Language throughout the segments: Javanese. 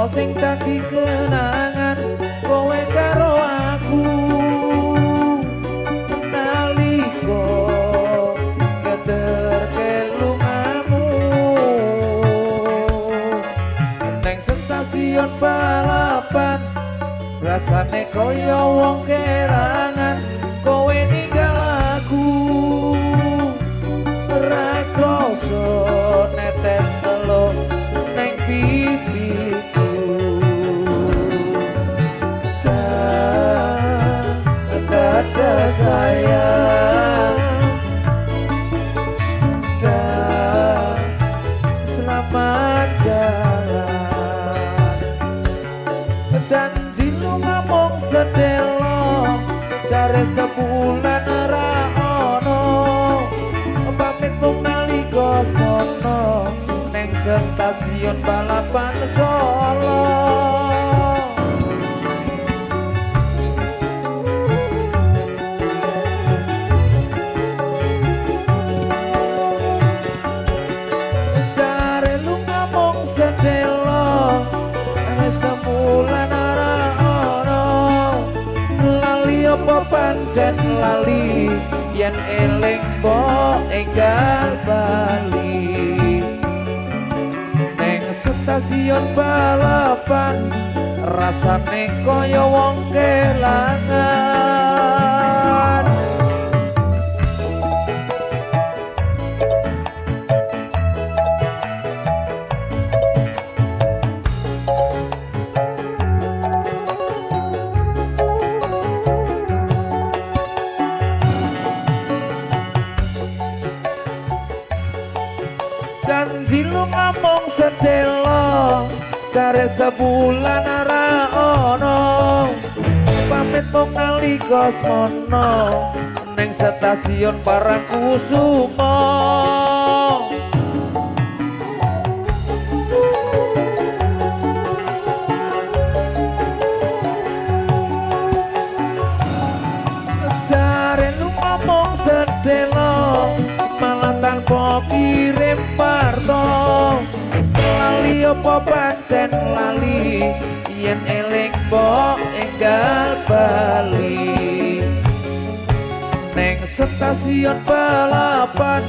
Solo sing dadi kenangan kowe karo aku naliko ngeterke lungamu neng stasiun balapan rasane koyo wong kerangan kowe ninggal aku ora kroso netes elo neng pipiku dada sayang selamat jalan janji lu ngomong sedelo cari sebulan ra ono pamit mung nalika semono neng stasiun balapan Solo cari lu ngomong sedelo sebulan ra ono lali apa pancen lali yen eling mbok enggal bali neng stasiun balapan rasane kaya wong kelangan janji lu ngomong sedelo cari sebulan ra ono pamit mung nalika semono neng stasiun Parangkusumo cari lu ngomong sedelo malah tanpa kirim parto lali apa pancen lali yen eling mbok enggal bali neng stasiun balapan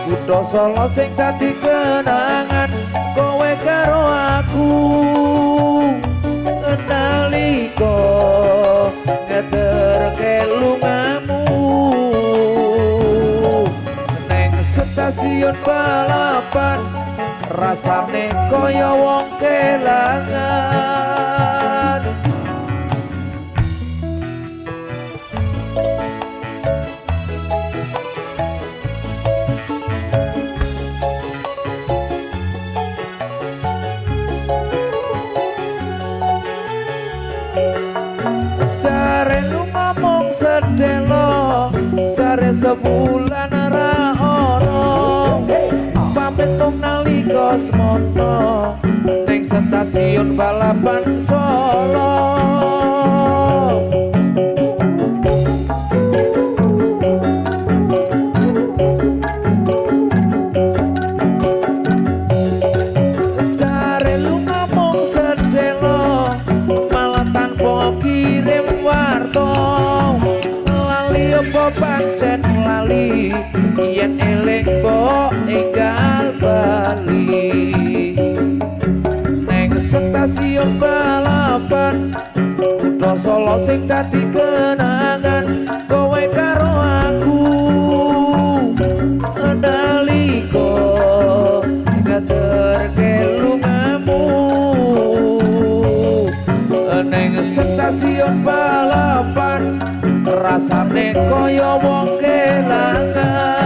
kutha Solo sing dadi kenangan kowe karo aku nalika ngeterke lungamu stasiun balapan rasane kaya wong kelangan cari lu ngomong sedelo cari sebulan ra pamit mung nalika semono neng stasiun balapan Solo cari lu ngomong sedelo malah tanpa kirim warto lali apa pancen lali yen eling mbok enggal bali neng stasiun balapan kutha Solo sing dadi kenangan kowe karo aku nalika ngeterke lungamu neng stasiun balapan rasane kaya wong kelangan